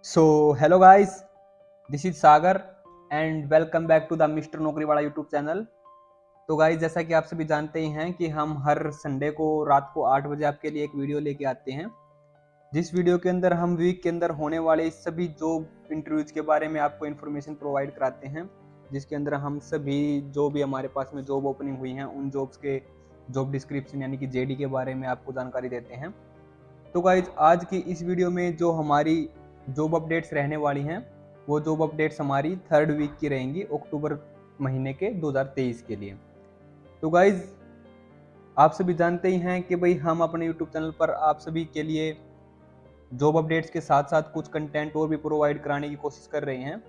So hello guys, this is Sagar and welcome back to the mister Naukri Wala YouTube channel. तो guys, जैसा कि आप सभी जानते ही हैं कि हम हर संडे को रात को 8 बजे आपके लिए एक वीडियो लेके आते हैं, जिस वीडियो के अंदर हम वीक के अंदर होने वाले सभी जॉब इंटरव्यूज के बारे में आपको इन्फॉर्मेशन प्रोवाइड कराते हैं, जिसके अंदर हम सभी जो भी हमारे पास में जॉब ओपनिंग हुई हैं उन जॉब्स के जॉब डिस्क्रिप्शन यानी कि जेडी के बारे में आपको जानकारी देते हैं। तो गाइज, आज की इस वीडियो में जो हमारी जॉब अपडेट्स रहने वाली हैं वो जॉब अपडेट्स हमारी थर्ड वीक की रहेंगी अक्टूबर महीने के 2023 के लिए। तो गाइज, आप सभी जानते ही हैं कि भाई हम अपने यूट्यूब चैनल पर आप सभी के लिए जॉब अपडेट्स के साथ साथ कुछ कंटेंट और भी प्रोवाइड कराने की कोशिश कर रहे हैं,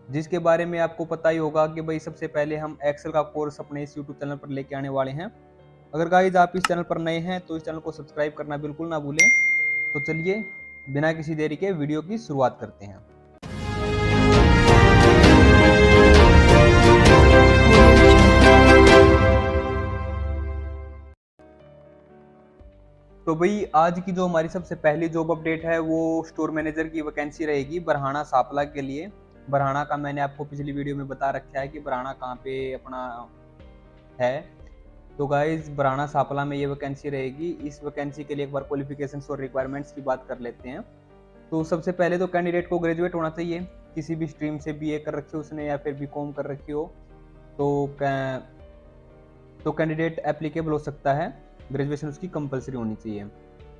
जिसके बारे में आपको पता ही होगा कि भाई सबसे पहले हम एक्सेल का कोर्स अपने इस यूट्यूब चैनल पर लेके आने वाले हैं। अगर गाइज आप इस चैनल पर नए हैं तो इस चैनल को सब्सक्राइब करना बिल्कुल ना भूलें। तो चलिए बिना किसी देरी के वीडियो की शुरुआत करते हैं। तो भाई, आज की जो हमारी सबसे पहली जॉब अपडेट है वो स्टोर मैनेजर की वैकेंसी रहेगी बरहाना सापला के लिए। बरहाना का मैंने आपको पिछली वीडियो में बता रखा है कि बरहाना कहाँ पे अपना है। तो गाइज, बरहाना सापला में ये वैकेंसी रहेगी। इस वैकेंसी के लिए एक बार क्वालिफिकेशंस और रिक्वायरमेंट्स की बात कर लेते हैं। तो सबसे पहले तो कैंडिडेट को ग्रेजुएट होना चाहिए, किसी भी स्ट्रीम से बीए कर रखी हो उसने या फिर बीकॉम कर रखी हो तो कैंडिडेट एप्लीकेबल हो सकता है। ग्रेजुएशन उसकी कंपलसरी होनी चाहिए।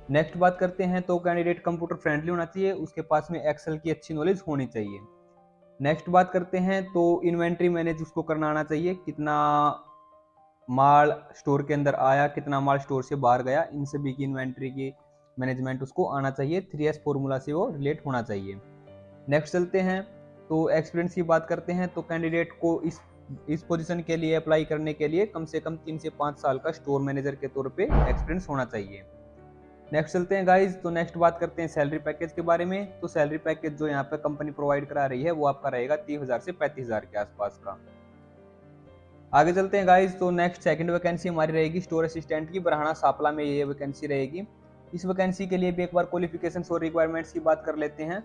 नेक्स्ट बात करते हैं तो कैंडिडेट कंप्यूटर फ्रेंडली होना चाहिए, उसके पास में एक्सेल की अच्छी नॉलेज होनी चाहिए। नेक्स्ट बात करते हैं तो इन्वेंट्री मैनेज उसको करना आना चाहिए, कितना माल स्टोर के अंदर आया, कितना माल स्टोर से बाहर गया, इन सभी की इन्वेंट्री की मैनेजमेंट उसको आना चाहिए। 3S फॉर्मूला से वो रिलेट होना चाहिए। नेक्स्ट चलते हैं तो एक्सपीरियंस की बात करते हैं। तो कैंडिडेट को इस पोजीशन के लिए अप्लाई करने के लिए कम से कम 3 से 5 साल का स्टोर मैनेजर के तौर पे एक्सपीरियंस होना चाहिए। नेक्स्ट चलते हैं गाइज, तो नेक्स्ट बात करते हैं सैलरी पैकेज के बारे में। तो सैलरी पैकेज जो यहाँ पे कंपनी प्रोवाइड करा रही है वो आपका रहेगा 30,000 से 35,000 के आसपास का। आगे चलते हैं गाइज, तो नेक्स्ट सेकंड वैकेंसी हमारी रहेगी स्टोर असिस्टेंट की। बरहाना सापला में ये वैकेंसी रहेगी। इस वैकेंसी के लिए भी एक बार क्वालिफिकेशंस और रिक्वायरमेंट्स की बात कर लेते हैं।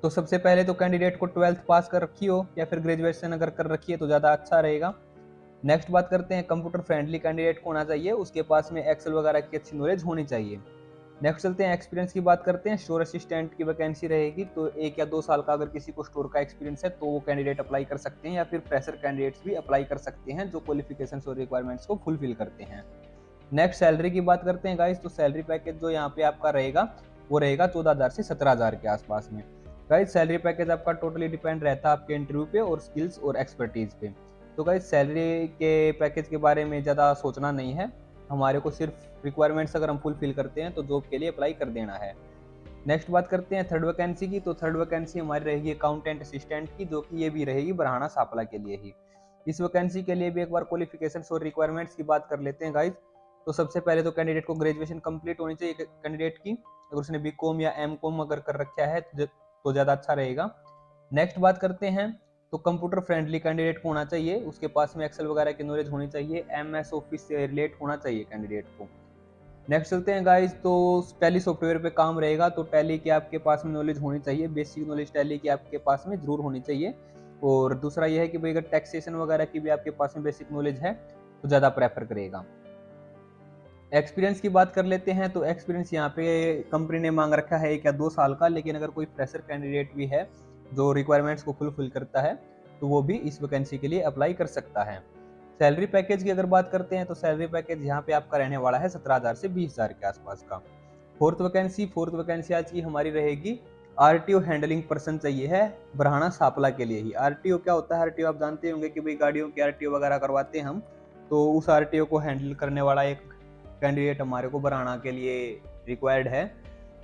तो सबसे पहले तो कैंडिडेट को 12th पास कर रखी हो या फिर ग्रेजुएशन अगर कर रखी है तो ज़्यादा अच्छा रहेगा। नेक्स्ट बात करते हैं कंप्यूटर फ्रेंडली कैंडिडेट को होना चाहिए, उसके पास में एक्सेल वगैरह की अच्छी नॉलेज होनी चाहिए। नेक्स्ट चलते हैं एक्सपीरियंस की बात करते हैं। स्टोर असिस्टेंट की वैकेंसी रहेगी, तो 1 या 2 साल का अगर किसी को स्टोर का एक्सपीरियंस है तो वो कैंडिडेट अप्लाई कर सकते हैं, या फिर फ्रेशर कैंडिडेट्स भी अप्लाई कर सकते हैं जो क्वालिफिकेशंस और रिक्वायरमेंट्स को फुलफिल करते हैं। नेक्स्ट सैलरी की बात करते हैं गाइस, तो सैलरी पैकेज जो यहाँ पे आपका रहेगा वो रहेगा 14,000 से 17,000 के आसपास में। गाइस, सैलरी पैकेज आपका टोटली डिपेंड रहता है आपके इंटरव्यू पे और स्किल्स और एक्सपर्टीज पे। तो गाइस, सैलरी के पैकेज के बारे में ज़्यादा सोचना नहीं है, हमारे को सिर्फ रिक्वायरमेंट्स अगर हम फुलफिल करते हैं तो जॉब के लिए अप्लाई कर देना है। नेक्स्ट बात करते हैं थर्ड वैकेंसी की। तो थर्ड वैकेंसी हमारी रहेगी अकाउंटेंट असिस्टेंट की, जो कि ये भी रहेगी बरहाना सापला के लिए ही। इस वैकेंसी के लिए भी एक बार क्वालिफिकेशंस और रिक्वायरमेंट्स की बात कर लेते हैं गाइज। तो सबसे पहले तो कैंडिडेट को ग्रेजुएशन कंप्लीट होनी चाहिए कैंडिडेट की, अगर उसने बीकॉम या एमकॉम अगर कर रखा है तो ज़्यादा अच्छा रहेगा। नेक्स्ट बात करते हैं तो कंप्यूटर फ्रेंडली कैंडिडेट को होना चाहिए, उसके पास में एक्सेल वगैरह की नॉलेज होनी चाहिए, MS ऑफिस से रिलेट होना चाहिए कैंडिडेट को। नेक्स्ट चलते हैं गाइज, तो टैली सॉफ्टवेयर पे काम रहेगा, तो टैली की आपके पास में नॉलेज होनी चाहिए, बेसिक नॉलेज टैली की आपके पास में जरूर होनी चाहिए। और दूसरा यह है कि भाई अगर टैक्सेशन वगैरह की भी आपके पास में बेसिक नॉलेज है तो ज़्यादा प्रेफर करेगा। एक्सपीरियंस की बात कर लेते हैं। तो एक्सपीरियंस यहाँ पे कंपनी ने मांग रखा है 1 या 2 साल का, लेकिन अगर कोई फ्रेशर कैंडिडेट भी है जो रिक्वायरमेंट्स को फुलफिल करता है तो वो भी इस वैकेंसी के लिए अप्लाई कर सकता है। सैलरी पैकेज की अगर बात करते हैं तो सैलरी पैकेज यहाँ पे आपका रहने वाला है 17,000 से 20,000 के आसपास का। फोर्थ वैकेंसी आज की हमारी रहेगी RTO हैंडलिंग पर्सन चाहिए है बरहाना सापला के लिए ही। RTO क्या होता है? RTO आप जानते होंगे कि भाई गाड़ियों की RTO वगैरह करवाते हैं हम, तो उस RTO को हैंडल करने वाला एक कैंडिडेट हमारे को बरहाना के लिए रिक्वायर्ड है।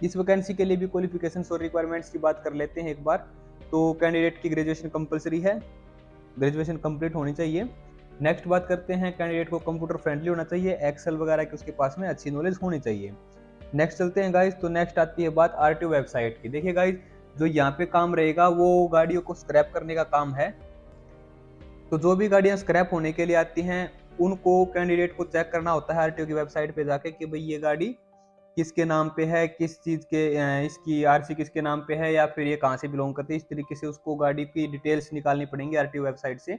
इस वैकेंसी के लिए भी क्वालिफिकेशंस और रिक्वायरमेंट्स की बात कर लेते हैं एक बार। तो कैंडिडेट की ग्रेजुएशन कंपलसरी है, ग्रेजुएशन कंप्लीट होनी चाहिए। नेक्स्ट बात करते हैं, कैंडिडेट को कंप्यूटर फ्रेंडली होना चाहिए, एक्सेल वगैरह की उसके पास में अच्छी नॉलेज होनी चाहिए। नेक्स्ट चलते हैं गाइज, तो नेक्स्ट आती है बात RTO वेबसाइट की। देखिए गाइज, जो यहाँ पे काम रहेगा वो गाड़ियों को स्क्रैप करने का काम है। तो जो भी गाड़ियाँ स्क्रैप होने के लिए आती हैं उनको कैंडिडेट को चेक करना होता है RTO की वेबसाइट पे जाके कि भाई ये गाड़ी किसके नाम पे है, किस चीज़ के इसकी आरसी किसके नाम पे है, या फिर ये कहाँ से बिलोंग करती है, इस तरीके से उसको गाड़ी की डिटेल्स निकालनी पड़ेंगी आरटीओ वेबसाइट से।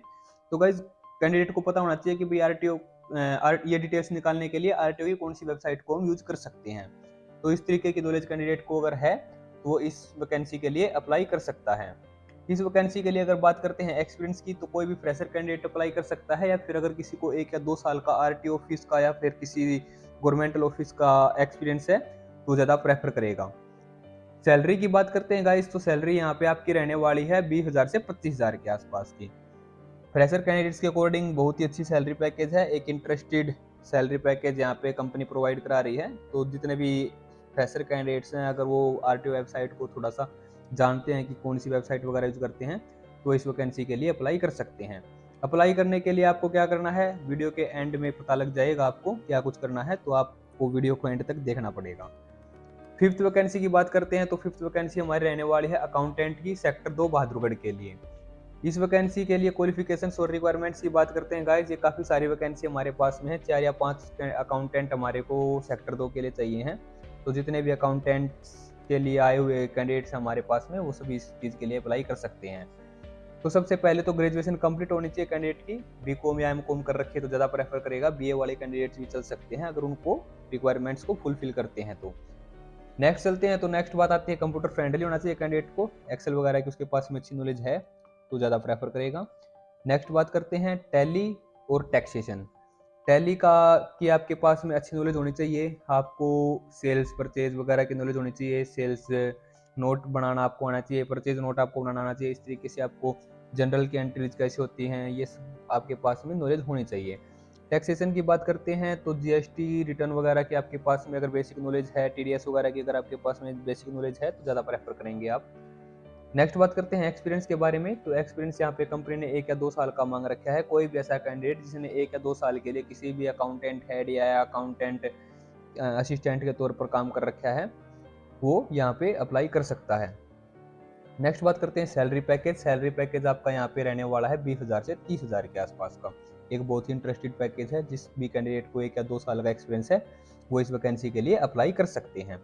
तो गाइज कैंडिडेट को पता होना चाहिए कि भाई आरटीओ ये डिटेल्स निकालने के लिए आरटीओ की कौन सी वेबसाइट को हम यूज कर सकते हैं। तो इस तरीके की नॉलेज कैंडिडेट को अगर है तो वो इस वैकेंसी के लिए अप्लाई कर सकता है। इस वैकेंसी के लिए अगर बात करते हैं एक्सपीरियंस की, तो कोई भी फ्रेशर कैंडिडेट अप्लाई कर सकता है, या फिर अगर किसी को 1 या 2 साल का आरटीओ ऑफिस का या फिर किसी गवर्नमेंटल ऑफिस का एक्सपीरियंस है तो ज़्यादा प्रेफर करेगा। सैलरी की बात करते हैं गाइस, तो सैलरी यहाँ पे आपकी रहने वाली है 20,000 से 25,000 के आसपास की। फ्रेशर कैंडिडेट्स के अकॉर्डिंग बहुत ही अच्छी सैलरी पैकेज है, एक इंटरेस्टेड सैलरी पैकेज यहाँ पे कंपनी प्रोवाइड करा रही है। तो जितने भी फ्रेशर कैंडिडेट्स हैं, अगर वो आरटीओ वेबसाइट को थोड़ा सा जानते हैं कि कौन सी वेबसाइट वगैरह यूज करते हैं, तो इस वैकेंसी के लिए अप्लाई कर सकते हैं। अप्लाई करने के लिए आपको क्या करना है, वीडियो के एंड में पता लग जाएगा आपको क्या कुछ करना है, तो आपको वीडियो को एंड तक देखना पड़ेगा। फिफ्थ वैकेंसी की बात करते हैं, तो फिफ्थ वैकेंसी हमारी रहने वाली है अकाउंटेंट की, सेक्टर 2 बहादुरगढ़ के लिए। इस वैकेंसी के लिए क्वालिफिकेशंस और रिक्वायरमेंट्स की बात करते हैं गाइस, ये काफ़ी सारी वैकेंसी हमारे पास में है, 4 या 5 अकाउंटेंट हमारे को सेक्टर 2 के लिए चाहिए हैं। तो जितने भी अकाउंटेंट्स के लिए आए हुए कैंडिडेट्स हमारे पास में, वो सभी इस चीज़ के लिए अप्लाई कर सकते हैं। तो सबसे पहले तो ग्रेजुएशन कंप्लीट होनी चाहिए कैंडिडेट की, बीकॉम या एमकॉम कर रखी है तो ज़्यादा प्रेफर करेगा, बीए वाले कैंडिडेट्स भी चल सकते हैं अगर उनको रिक्वायरमेंट्स को फुलफिल करते हैं तो। नेक्स्ट चलते हैं, तो नेक्स्ट बात आती है कंप्यूटर फ्रेंडली होना चाहिए कैंडिडेट को, एक्सेल वगैरह की उसके पास में अच्छी नॉलेज है तो ज़्यादा प्रेफर करेगा। नेक्स्ट बात करते हैं टैली और टैक्सेशन। टैली का कि आपके पास में अच्छी नॉलेज होनी चाहिए, आपको सेल्स परचेज वगैरह की नॉलेज होनी चाहिए, सेल्स नोट बनाना आपको आना चाहिए, परचेज नोट आपको बनाना आना चाहिए, इस तरीके से आपको जनरल की एंट्रीज कैसे होती हैं ये सब आपके पास में नॉलेज होनी चाहिए। टैक्सेशन की बात करते हैं तो जीएसटी रिटर्न वगैरह की आपके पास में अगर बेसिक नॉलेज है, टीडीएस वगैरह की अगर आपके पास में बेसिक नॉलेज है तो ज़्यादा प्रेफर करेंगे आप। नेक्स्ट बात करते हैं एक्सपीरियंस के बारे में, तो एक्सपीरियंस यहाँ पे कंपनी ने 1 या 2 साल का मांग रखा है। कोई भी ऐसा कैंडिडेट जिसने 1 या 2 साल के लिए किसी भी अकाउंटेंट हेड या अकाउंटेंट असिस्टेंट के तौर पर काम कर रखा है, वो यहाँ पे अप्लाई कर सकता है। नेक्स्ट बात करते हैं सैलरी पैकेज। सैलरी पैकेज आपका यहाँ पे रहने वाला है 20,000 से 30,000 के आसपास का, एक बहुत ही इंटरेस्टेड पैकेज है। जिस भी कैंडिडेट को 1 या 2 साल का एक्सपीरियंस है वो इस वैकेंसी के लिए अप्लाई कर सकते हैं।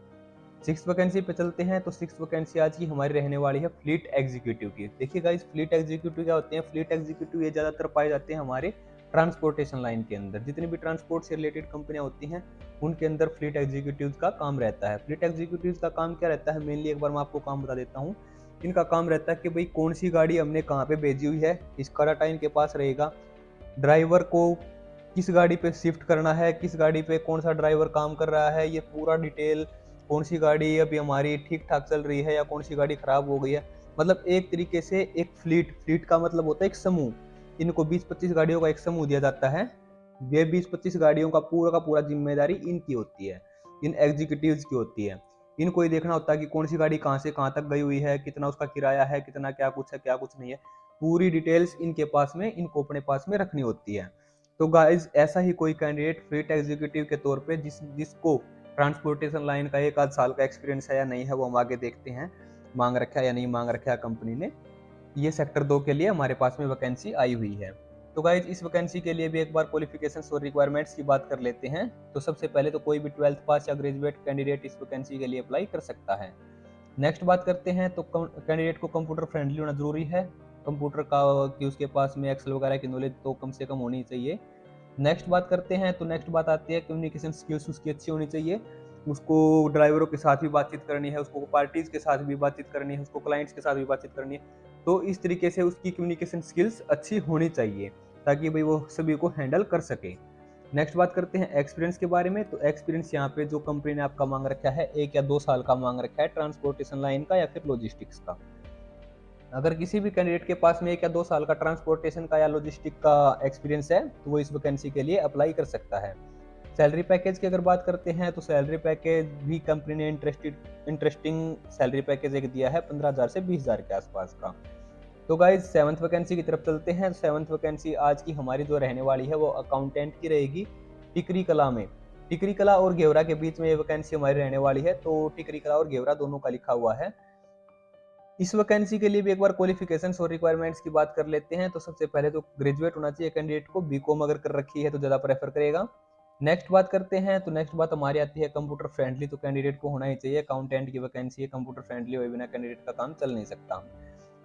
सिक्स वैकेंसी पे चलते हैं, तो सिक्स वैकेंसी आज की हमारी रहने वाली है फ्लीट एग्जीक्यूटिव की। देखिए गाइस, फ्लीट एग्जीक्यूटिव क्या होते हैं, फ्लीट एग्जीक्यूटिव ये ज़्यादातर पाए जाते हैं हमारे ट्रांसपोर्टेशन लाइन के अंदर। जितनी भी ट्रांसपोर्ट से रिलेटेड कंपनियां होती हैं उनके अंदर फ्लीट एग्जीक्यूटिव का काम रहता है। फ्लीट एग्जीक्यूटिव का काम क्या रहता है, मेनली एक बार मैं आपको काम बता देता हूँ। इनका काम रहता है कि भाई कौन सी गाड़ी हमने कहाँ पे भेजी हुई है, इसका डाटा इनके पास रहेगा, ड्राइवर को किस गाड़ी पे शिफ्ट करना है, किस गाड़ी पे कौन सा ड्राइवर काम कर रहा है, ये पूरा डिटेल, कौन सी गाड़ी अभी हमारी ठीक ठाक चल रही है या कौन सी गाड़ी खराब हो गई है। मतलब एक तरीके से एक फ्लीट का मतलब होता है एक समूह। इनको 20-25 गाड़ियों का एक समूह दिया जाता है। ये 20-25 गाड़ियों का पूरा जिम्मेदारी इनकी होती है, इन एग्जीक्यूटिव्स की होती है। इनको ये देखना होता है कि कौन सी गाड़ी कहाँ से कहाँ तक गई हुई है, कितना उसका किराया है, कितना क्या कुछ है क्या कुछ नहीं है, पूरी डिटेल्स इनके पास में, इनको अपने पास में रखनी होती है। तो गाइज ऐसा ही कोई कैंडिडेट फ्लीट एग्जीक्यूटिव के तौर पे जिसको ट्रांसपोर्टेशन लाइन का 1 आध साल का एक्सपीरियंस है या नहीं है, वो हम आगे देखते हैं, मांग रखा है या नहीं मांग रखा है कंपनी ने। ये सेक्टर 2 के लिए हमारे पास में वैकेंसी आई हुई है। तो गाइज इस वैकेंसी के लिए भी एक बार क्वालिफिकेशंस और रिक्वायरमेंट्स की बात कर लेते हैं। तो सबसे पहले तो कोई भी 12th पास या ग्रेजुएट कैंडिडेट इस वैकेंसी के लिए अप्लाई कर सकता है। नेक्स्ट बात करते हैं, तो कैंडिडेट को कंप्यूटर फ्रेंडली होना जरूरी है, कंप्यूटर का कि उसके पास में एक्सेल वगैरह की नॉलेज तो कम से कम होनी चाहिए। नेक्स्ट बात करते हैं, तो नेक्स्ट बात आती है कम्युनिकेशन स्किल्स उसकी अच्छी होनी चाहिए। उसको ड्राइवरों के साथ भी बातचीत करनी है, उसको पार्टीज के साथ भी बातचीत करनी है, उसको क्लाइंट्स के साथ भी बातचीत करनी है। तो इस तरीके से उसकी कम्युनिकेशन स्किल्स अच्छी होनी चाहिए ताकि भाई वो सभी को हैंडल कर सके। नेक्स्ट बात करते हैं एक्सपीरियंस के बारे में। तो एक्सपीरियंस यहाँ पे जो कंपनी ने आपका मांग रखा है 1 या 2 साल का मांग रखा है, ट्रांसपोर्टेशन लाइन का या फिर लॉजिस्टिक्स का। अगर किसी भी कैंडिडेट के पास में 1 या 2 साल का ट्रांसपोर्टेशन का या लॉजिस्टिक का एक्सपीरियंस है तो वो इस वैकेंसी के लिए अप्लाई कर सकता है। सैलरी पैकेज की अगर बात करते हैं, तो सैलरी पैकेज भी कंपनी ने इंटरेस्टिंग सैलरी पैकेज एक दिया है 15,000 से 20,000 के आसपास का। तो गाइज 7th वैकेंसी की तरफ चलते हैं। 7th वैकेंसी आज की हमारी जो रहने वाली है वो अकाउंटेंट की रहेगी, टिकरी कला में। टिकरी कला और घेवरा के बीच में ये वैकेंसी हमारी रहने वाली है, तो टिकरी कला और घेवरा दोनों का लिखा हुआ है। इस वैकेंसी के लिए भी एक बार क्वालिफिकेशंस और रिक्वायरमेंट्स की बात कर लेते हैं। तो सबसे पहले तो ग्रेजुएट होना चाहिए कैंडिडेट को, बीकॉम अगर कर रखी है तो ज़्यादा प्रेफर करेगा। नेक्स्ट बात करते हैं, तो नेक्स्ट बात हमारी आती है कंप्यूटर फ्रेंडली। तो कैंडिडेट को होना ही चाहिए, अकाउंटेंट की वैकेंसी है, कंप्यूटर फ्रेंडली हुए बिना कैंडिडेट का काम चल नहीं सकता।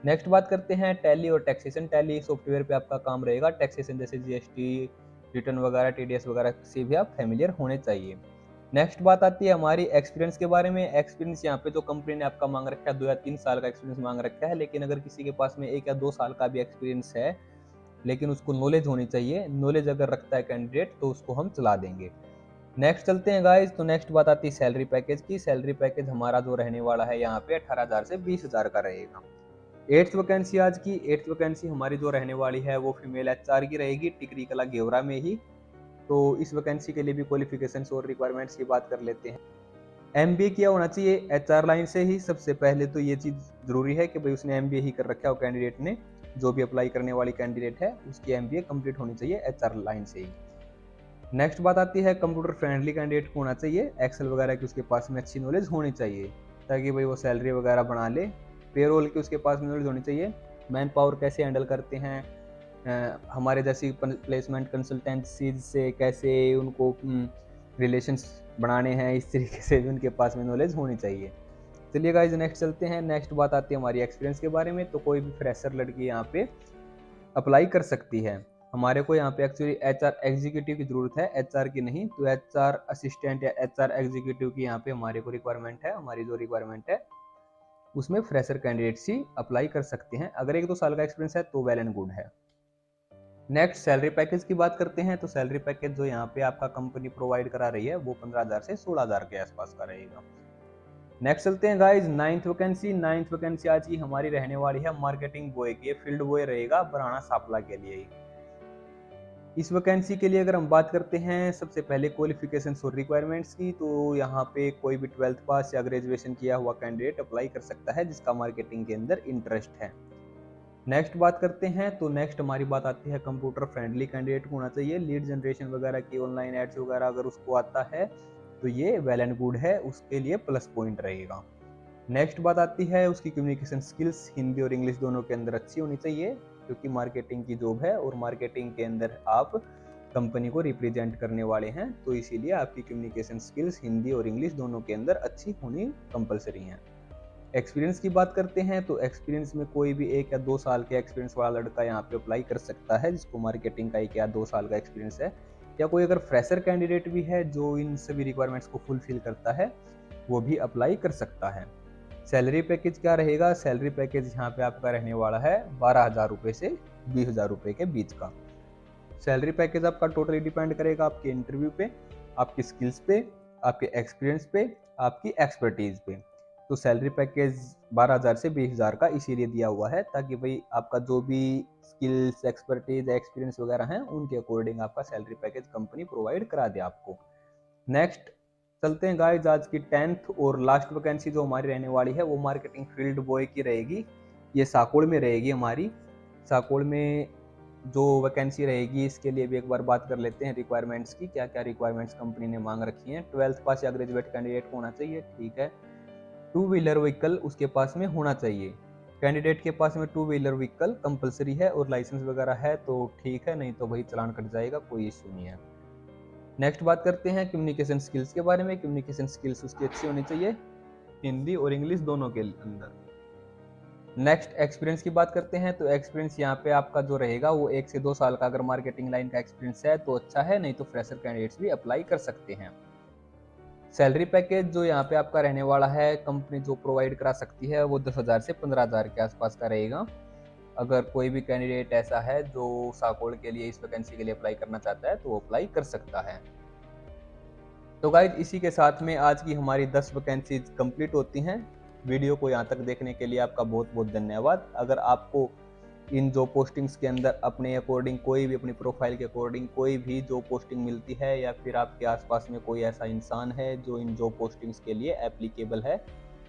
नेक्स्ट बात करते हैं टैली और टैक्सेशन। टैली सॉफ्टवेयर पे आपका काम रहेगा, टैक्सेशन जैसे जीएसटी रिटर्न वगैरह, टीडीएस वगैरह से भी आप फेमिलियर होने चाहिए। नेक्स्ट बात आती है हमारी एक्सपीरियंस के बारे में। एक्सपीरियंस यहाँ पे जो कंपनी ने आपका मांग रखा है 2 या 3 साल का एक्सपीरियंस मांग रखा है, लेकिन अगर किसी के पास में 1 या 2 साल का भी एक्सपीरियंस है, लेकिन उसको नॉलेज होनी चाहिए। नॉलेज अगर रखता है कैंडिडेट तो उसको हम चला देंगे। नेक्स्ट चलते हैं गाइज, तो नेक्स्ट बात आती है सैलरी पैकेज की। सैलरी पैकेज हमारा जो रहने वाला है यहाँ पे 18,000 से 20,000 का रहेगा। एट्थ वैकेंसी आज की, एट्थ वैकेंसी हमारी जो रहने वाली है वो फीमेल एचआर की रहेगी, टिकरी कला गेवरा में ही। तो इस वैकेंसी के लिए भी क्वालिफिकेशंस और रिक्वायरमेंट्स की बात कर लेते हैं। एमबीए किया होना चाहिए एचआर लाइन से ही। सबसे पहले तो ये चीज़ जरूरी है कि भाई उसने एमबीए ही कर रखा है, कैंडिडेट ने, जो भी अप्लाई करने वाली कैंडिडेट है उसकी एमबीए कंप्लीट होनी चाहिए एचआर लाइन से ही। नेक्स्ट बात आती है कंप्यूटर फ्रेंडली कैंडिडेट को होना चाहिए, एक्सेल वगैरह की उसके पास में अच्छी नॉलेज होनी चाहिए, ताकि भाई वो सैलरी वगैरह बना ले। पेरोल की उसके पास में नॉलेज होनी चाहिए, मैन पावर कैसे हैंडल करते हैं, हमारे जैसी प्लेसमेंट कंसल्टेंसीज से कैसे उनको रिलेशंस बनाने हैं, इस तरीके से भी उनके पास में नॉलेज होनी चाहिए। चलिए गाइज नेक्स्ट चलते हैं। नेक्स्ट बात आती है हमारी एक्सपीरियंस के बारे में। तो कोई भी फ्रेशर लड़की यहाँ पे अप्लाई कर सकती है। हमारे को यहाँ पे एक्चुअली एचआर एग्जीक्यूटिव की जरूरत है, एचआर की नहीं। तो एचआर असिस्टेंट या एचआर एग्जीक्यूटिव की यहाँ पे हमारे को रिक्वायरमेंट है। हमारी जो रिक्वायरमेंट है उसमें फ्रेशर कैंडिडेट्स ही अप्लाई कर सकते हैं। अगर 1-2 साल का एक्सपीरियंस है तो वेल एंड गुड है। नेक्स्ट सैलरी पैकेज की बात करते हैं। तो सैलरी पैकेज जो यहाँ पे आपका कंपनी प्रोवाइड करा रही है वो 15,000 से 16,000 के आसपास का रहेगा। नेक्स्ट चलते हैं guys ninth vacancy. Ninth vacancy आज की हमारी रहने वाली है मार्केटिंग बॉय की, फील्ड बॉय रहेगा बराना सापला के लिए। इस वैकेंसी के लिए अगर हम बात करते हैं सबसे पहले क्वालिफिकेशंस और रिक्वायरमेंट्स की, तो यहाँ पे कोई भी 12th पास या ग्रेजुएशन किया हुआ कैंडिडेट अप्लाई कर सकता है जिसका मार्केटिंग के अंदर इंटरेस्ट है। नेक्स्ट बात करते हैं, तो नेक्स्ट हमारी बात आती है कंप्यूटर फ्रेंडली कैंडिडेट को होना चाहिए। लीड जनरेशन वगैरह की ऑनलाइन एड्स वगैरह अगर उसको आता है तो ये वेल एंड गुड है, उसके लिए प्लस पॉइंट रहेगा। नेक्स्ट बात आती है उसकी कम्युनिकेशन स्किल्स, हिंदी और इंग्लिश दोनों के अंदर अच्छी होनी चाहिए, क्योंकि मार्केटिंग की जॉब है और मार्केटिंग के अंदर आप कंपनी को रिप्रेजेंट करने वाले हैं, तो इसीलिए आपकी कम्युनिकेशन स्किल्स हिंदी और इंग्लिश दोनों के अंदर अच्छी होनी कंपलसरी है। एक्सपीरियंस की बात करते हैं, तो एक्सपीरियंस में कोई भी 1 या 2 साल के एक्सपीरियंस वाला लड़का यहाँ पे अप्लाई कर सकता है जिसको मार्केटिंग का 1 या 2 साल का एक्सपीरियंस है, या कोई अगर फ्रेशर कैंडिडेट भी है जो इन सभी रिक्वायरमेंट्स को फुलफिल करता है वो भी अप्लाई कर सकता है। सैलरी पैकेज क्या रहेगा? सैलरी पैकेज यहाँ पे आपका रहने वाला है 12,000 रुपये से 20,000 रुपये के बीच का। सैलरी पैकेज आपका टोटली डिपेंड करेगा आपके इंटरव्यू पे, आपकी स्किल्स पे, आपके एक्सपीरियंस पे, आपकी एक्सपर्टीज पे। तो सैलरी पैकेज 12,000 से 20,000 का इसीलिए दिया हुआ है ताकि भाई आपका जो भी स्किल्स, एक्सपर्टीज, एक्सपीरियंस वगैरह हैं उनके अकॉर्डिंग आपका सैलरी पैकेज कंपनी प्रोवाइड करा दे आपको। नेक्स्ट चलते हैं गाइस, आज की 10th और लास्ट वैकेंसी जो हमारी रहने वाली है वो मार्केटिंग फील्ड बॉय की रहेगी। ये साकोड़ में रहेगी हमारी। साकोड़ में जो वैकेंसी रहेगी इसके लिए भी एक बार बात कर लेते हैं रिक्वायरमेंट्स की, क्या क्या रिक्वायरमेंट्स कंपनी ने मांग रखी हैं। 12th पास या ग्रेजुएट कैंडिडेट को होना चाहिए, ठीक है। 2 व्हीलर व्हीकल उसके पास में होना चाहिए। कैंडिडेट के पास में 2 व्हीलर व्हीकल कंपलसरी है और लाइसेंस वगैरह है तो ठीक है, नहीं तो भाई चालान कट जाएगा, कोई इशू नहीं है। नेक्स्ट बात करते हैं कम्युनिकेशन स्किल्स के बारे में। कम्युनिकेशन स्किल्स उसकी अच्छी होनी चाहिए, हिंदी और इंग्लिश दोनों के अंदर। नेक्स्ट एक्सपीरियंस की बात करते हैं, तो एक्सपीरियंस यहाँ पे आपका जो रहेगा वो 1 से 2 साल का अगर मार्केटिंग लाइन का एक्सपीरियंस है तो अच्छा है, नहीं तो फ्रेशर कैंडिडेट्स भी अप्लाई कर सकते हैं। सैलरी पैकेज जो यहाँ पे आपका रहने वाला है कंपनी जो प्रोवाइड करा सकती है वो 10,000 से 15,000 के आसपास का रहेगा। अगर कोई भी कैंडिडेट ऐसा है जो साकोड़ के लिए इस वैकेंसी के लिए अप्लाई करना चाहता है तो वो अप्लाई कर सकता है। तो गाइज इसी के साथ में आज की हमारी 10 वैकेंसीज कंप्लीट होती हैं। वीडियो को यहाँ तक देखने के लिए आपका बहुत बहुत धन्यवाद। अगर आपको इन जॉब पोस्टिंग्स के अंदर अपने अकॉर्डिंग कोई भी अपनी प्रोफाइल के अकॉर्डिंग कोई भी जॉब पोस्टिंग मिलती है, या फिर आपके आसपास में कोई ऐसा इंसान है जो इन जॉब पोस्टिंग्स के लिए एप्लीकेबल है,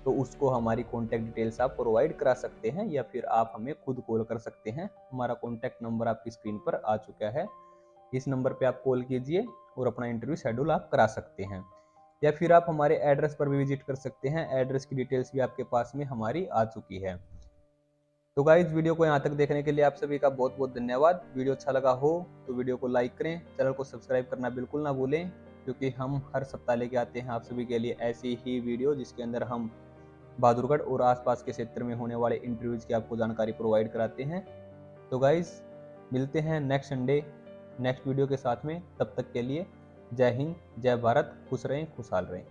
तो उसको हमारी कॉन्टैक्ट डिटेल्स आप प्रोवाइड करा सकते हैं, या फिर आप हमें खुद कॉल कर सकते हैं। हमारा कॉन्टैक्ट नंबर आपकी स्क्रीन पर आ चुका है, इस नंबर पे आप कॉल कीजिए और अपना इंटरव्यू शेड्यूल आप करा सकते हैं, या फिर आप हमारे एड्रेस पर भी विजिट कर सकते हैं। एड्रेस की डिटेल्स भी आपके पास में हमारी आ चुकी है। तो गाइज वीडियो को यहाँ तक देखने के लिए आप सभी का बहुत बहुत धन्यवाद। वीडियो अच्छा लगा हो तो वीडियो को लाइक करें, चैनल को सब्सक्राइब करना बिल्कुल ना भूलें, क्योंकि हम हर सप्ताह लेके आते हैं आप सभी के लिए ऐसी ही वीडियो जिसके अंदर हम बहादुरगढ़ और आसपास के क्षेत्र में होने वाले इंटरव्यूज की आपको जानकारी प्रोवाइड कराते हैं। तो गाइज मिलते हैं नेक्स्ट संडे नेक्स्ट वीडियो के साथ में। तब तक के लिए जय हिंद, जय भारत, खुश रहें, खुशहाल रहें।